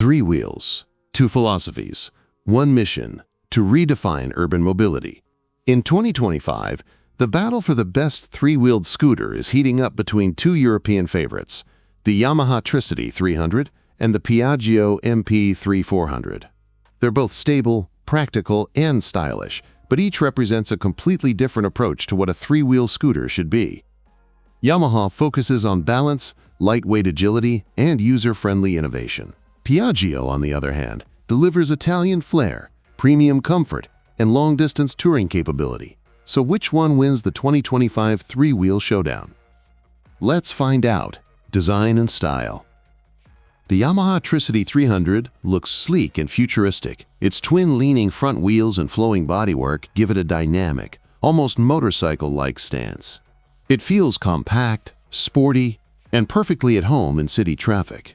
Three wheels, two philosophies, one mission: to redefine urban mobility. In 2025, the battle for the best three-wheeled scooter is heating up between two European favorites, the Yamaha Tricity 300 and the Piaggio MP3 400. They're both stable, practical, and stylish, but each represents a completely different approach to what a three-wheel scooter should be. Yamaha focuses on balance, lightweight agility, and user-friendly innovation. Piaggio, on the other hand, delivers Italian flair, premium comfort, and long-distance touring capability. So which one wins the 2025 three-wheel showdown? Let's find out. Design and style. The Yamaha Tricity 300 looks sleek and futuristic. Its twin-leaning front wheels and flowing bodywork give it a dynamic, almost motorcycle-like stance. It feels compact, sporty, and perfectly at home in city traffic.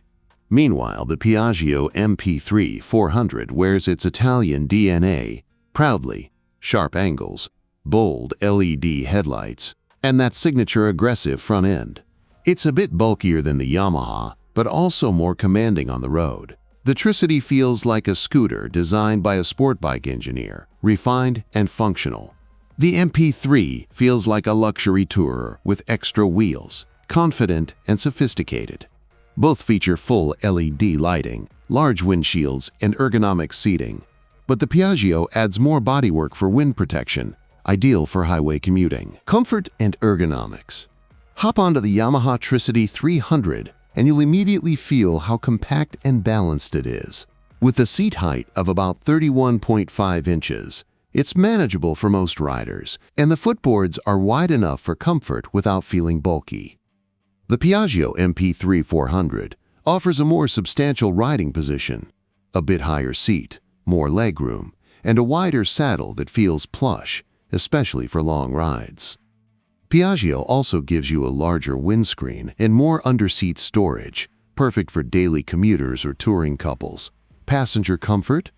Meanwhile, the Piaggio MP3 400 wears its Italian DNA proudly: sharp angles, bold LED headlights, and that signature aggressive front end. It's a bit bulkier than the Yamaha, but also more commanding on the road. The Tricity feels like a scooter designed by a sport bike engineer, refined and functional. The MP3 feels like a luxury tourer with extra wheels, confident and sophisticated. Both feature full LED lighting, large windshields, and ergonomic seating. But the Piaggio adds more bodywork for wind protection, ideal for highway commuting. Comfort and ergonomics. Hop onto the Yamaha Tricity 300 and you'll immediately feel how compact and balanced it is. With a seat height of about 31.5 inches, it's manageable for most riders, and the footboards are wide enough for comfort without feeling bulky. The Piaggio MP3 400 offers a more substantial riding position, a bit higher seat, more legroom, and a wider saddle that feels plush, especially for long rides. Piaggio also gives you a larger windscreen and more underseat storage, perfect for daily commuters or touring couples. Passenger comfort?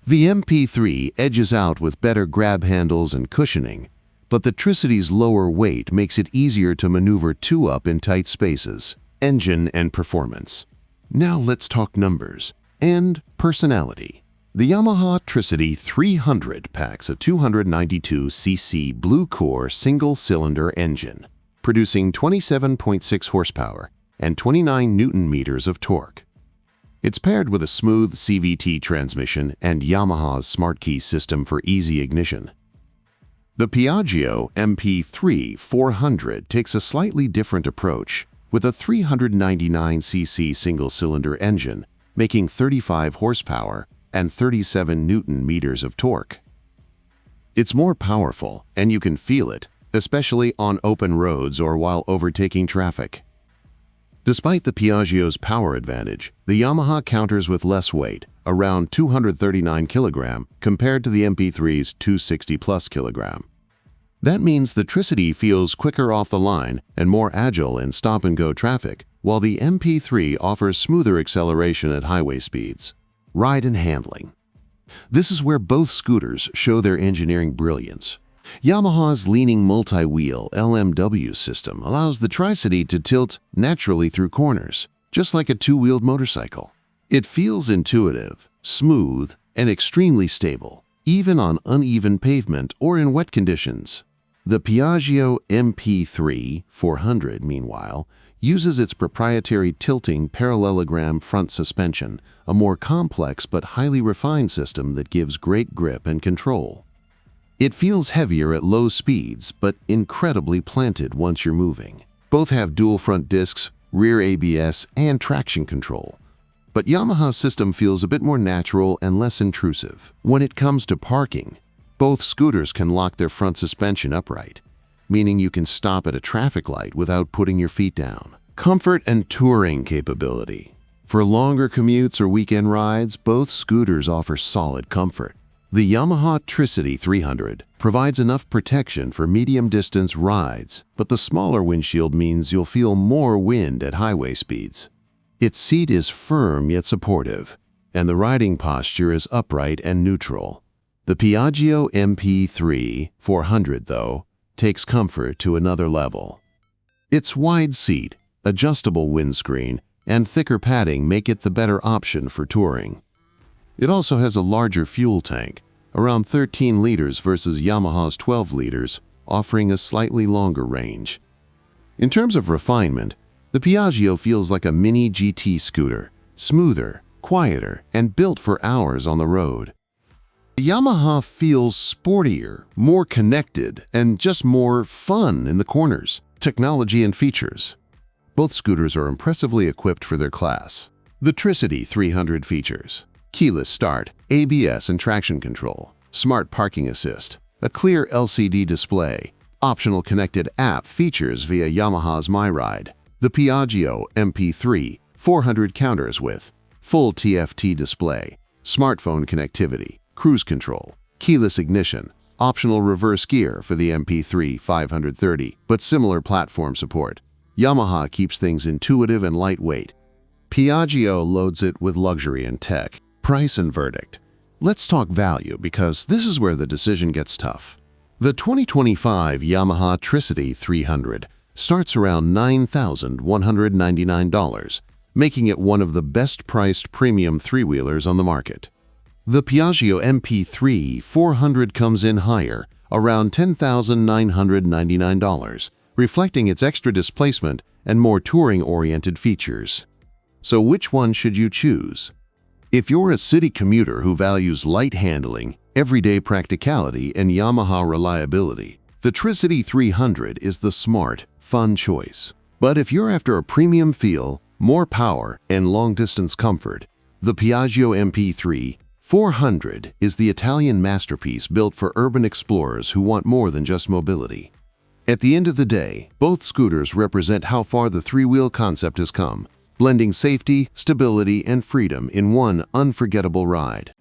The MP3 edges out with better grab handles and cushioning, but the Tricity's lower weight makes it easier to maneuver two up in tight spaces. Engine and performance. Now let's talk numbers and personality. The Yamaha Tricity 300 packs a 292cc blue-core single-cylinder engine, producing 27.6 horsepower and 29 newton-meters of torque. It's paired with a smooth CVT transmission and Yamaha's SmartKey system for easy ignition. The Piaggio MP3 400 takes a slightly different approach, with a 399cc single-cylinder engine, making 35 horsepower and 37 newton-meters of torque. It's more powerful, and you can feel it, especially on open roads or while overtaking traffic. Despite the Piaggio's power advantage, the Yamaha counters with less weight, around 239 kg, compared to the MP3's 260+ kg. That means the Tricity feels quicker off the line and more agile in stop-and-go traffic, while the MP3 offers smoother acceleration at highway speeds. Ride and handling. This is where both scooters show their engineering brilliance. Yamaha's leaning multi-wheel LMW system allows the Tricity to tilt naturally through corners, just like a two-wheeled motorcycle. It feels intuitive, smooth, and extremely stable, even on uneven pavement or in wet conditions. The Piaggio MP3 400, meanwhile, uses its proprietary tilting parallelogram front suspension, a more complex but highly refined system that gives great grip and control. It feels heavier at low speeds, but incredibly planted once you're moving. Both have dual front discs, rear ABS, and traction control. But Yamaha's system feels a bit more natural and less intrusive. When it comes to parking, both scooters can lock their front suspension upright, meaning you can stop at a traffic light without putting your feet down. Comfort and touring capability. For longer commutes or weekend rides, both scooters offer solid comfort. The Yamaha Tricity 300 provides enough protection for medium-distance rides, but the smaller windshield means you'll feel more wind at highway speeds. Its seat is firm yet supportive, and the riding posture is upright and neutral. The Piaggio MP3 400, though, takes comfort to another level. Its wide seat, adjustable windscreen, and thicker padding make it the better option for touring. It also has a larger fuel tank, around 13 liters versus Yamaha's 12 liters, offering a slightly longer range. In terms of refinement, the Piaggio feels like a mini GT scooter, smoother, quieter, and built for hours on the road. The Yamaha feels sportier, more connected, and just more fun in the corners, technology and features. Both scooters are impressively equipped for their class. The Tricity 300 features keyless start, ABS and traction control, smart parking assist, a clear LCD display, optional connected app features via Yamaha's MyRide. The Piaggio MP3 400 counters with full TFT display, smartphone connectivity, cruise control, keyless ignition, optional reverse gear for the MP3 530, but similar platform support. Yamaha keeps things intuitive and lightweight. Piaggio loads it with luxury and tech. Price and verdict. Let's talk value because this is where the decision gets tough. The 2025 Yamaha Tricity 300 starts around $9,199, making it one of the best-priced premium three-wheelers on the market. The Piaggio MP3 400 comes in higher, around $10,999, reflecting its extra displacement and more touring-oriented features. So which one should you choose? If you're a city commuter who values light handling, everyday practicality, and Yamaha reliability, the Tricity 300 is the smart, fun choice. But if you're after a premium feel, more power, and long-distance comfort, the Piaggio MP3 400 is the Italian masterpiece built for urban explorers who want more than just mobility. At the end of the day, both scooters represent how far the three-wheel concept has come, blending safety, stability, and freedom in one unforgettable ride.